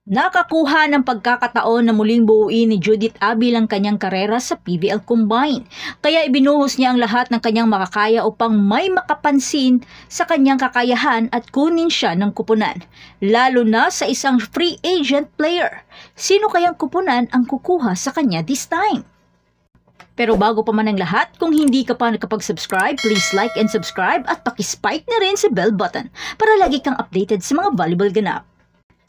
Nakakuha ng pagkakataon na muling buuin ni Judith Abil ang kanyang karera sa PBL Combine. Kaya ibinuhos niya ang lahat ng kanyang makakaya upang may makapansin sa kanyang kakayahan at kunin siya ng kupunan. Lalo na sa isang free agent player. Sino kayang kupunan ang kukuha sa kanya this time? Pero bago pa man ang lahat, kung hindi ka pa nakapag-subscribe, please like and subscribe at pakispike na rin sa bell button para lagi kang updated sa mga volleyball ganap.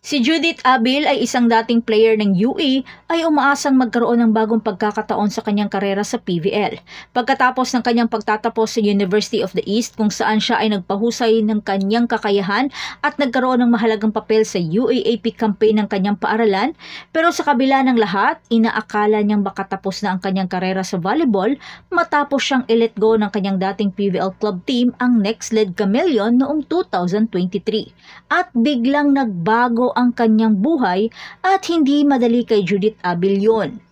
Si Judith Abil ay isang dating player ng UE ay umaasang magkaroon ng bagong pagkakataon sa kanyang karera sa PVL. Pagkatapos ng kanyang pagtatapos sa University of the East kung saan siya ay nagpahusay ng kanyang kakayahan at nagkaroon ng mahalagang papel sa UAAP campaign ng kanyang paaralan, pero sa kabila ng lahat, inaakala niyang makatapos na ang kanyang karera sa volleyball matapos siyang i-let go ng kanyang dating PVL club team ang Next Lead Chameleon noong 2023. At biglang nagbago ang kanyang buhay at hindi madali kay Judith Abil yun.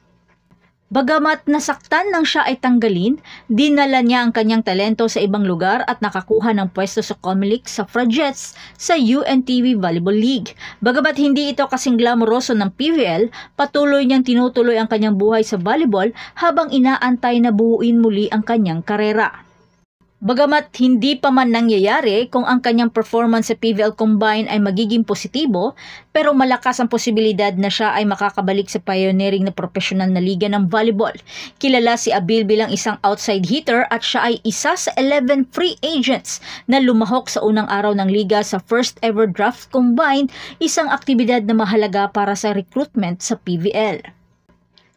Bagamat nasaktan nang siya ay tanggalin, dinala niya ang kanyang talento sa ibang lugar at nakakuha ng pwesto sa Comelec sa Fragettes sa UNTV Volleyball League. Bagamat hindi ito kasing glamoroso ng PVL, patuloy niyang tinutuloy ang kanyang buhay sa volleyball habang inaantay na buuin muli ang kanyang karera. Bagamat hindi pa man nangyayari kung ang kanyang performance sa PVL Combine ay magiging positibo, pero malakas ang posibilidad na siya ay makakabalik sa pioneering na professional na liga ng volleyball. Kilala si Abil bilang isang outside hitter at siya ay isa sa 11 free agents na lumahok sa unang araw ng liga sa first ever draft combine, isang aktibidad na mahalaga para sa recruitment sa PVL.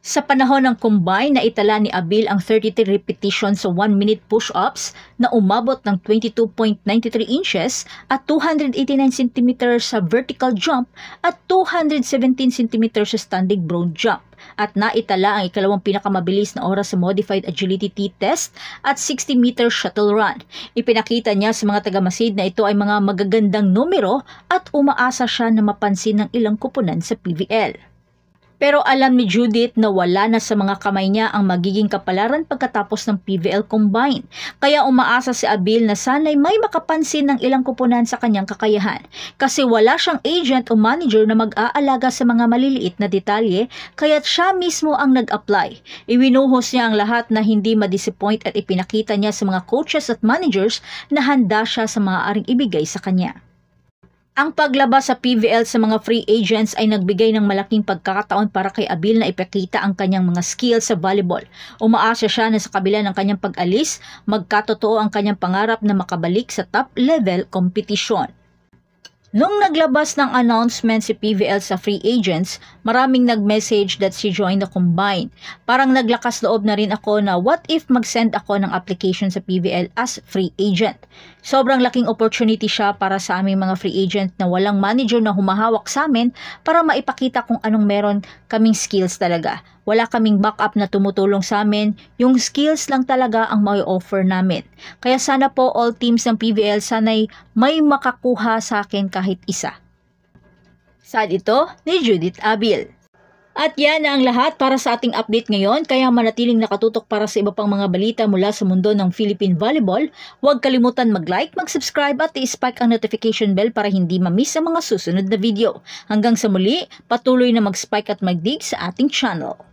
Sa panahon ng combine, naitala ni Abil ang 33 repetitions sa 1-minute push-ups na umabot ng 22.93 inches at 289 cm sa vertical jump at 217 cm sa standing broad jump. At naitala ang ikalawang pinakamabilis na oras sa modified agility T-test at 60-meter shuttle run. Ipinakita niya sa mga tagamasid na ito ay mga magagandang numero at umaasa siya na mapansin ng ilang kupunan sa PVL. Pero alam ni Judith na wala na sa mga kamay niya ang magiging kapalaran pagkatapos ng PVL Combine. Kaya umaasa si Abil na sana'y may makapansin ng ilang kupunan sa kanyang kakayahan. Kasi wala siyang agent o manager na mag-aalaga sa mga maliliit na detalye, kaya't siya mismo ang nag-apply. Iwinuhos niya ang lahat na hindi ma-disappoint at ipinakita niya sa mga coaches at managers na handa siya sa maaaring ibigay sa kanya. Ang paglabas sa PVL sa mga free agents ay nagbigay ng malaking pagkakataon para kay Abil na ipakita ang kanyang mga skills sa volleyball. Umaasa siya na sa kabila ng kanyang pag-alis, magkatotoo ang kanyang pangarap na makabalik sa top-level kompetisyon. Nung naglabas ng announcement si PVL sa free agents, maraming nag-message that she joined the combine. Parang naglakas loob na rin ako na what if mag-send ako ng application sa PVL as free agent. Sobrang laking opportunity siya para sa aming mga free agent na walang manager na humahawak sa amin para maipakita kung anong meron kaming skills talaga. Wala kaming backup na tumutulong sa amin, yung skills lang talaga ang may offer namin. Kaya sana po all teams ng PVL sana'y may makakuha sa akin kahit isa. Sad ito ni Judith Abil. At yan na ang lahat para sa ating update ngayon, kaya manatiling nakatutok para sa iba pang mga balita mula sa mundo ng Philippine Volleyball. Huwag kalimutan mag-like, mag-subscribe at i-spike ang notification bell para hindi ma-miss ang mga susunod na video. Hanggang sa muli, patuloy na mag-spike at mag-dig sa ating channel.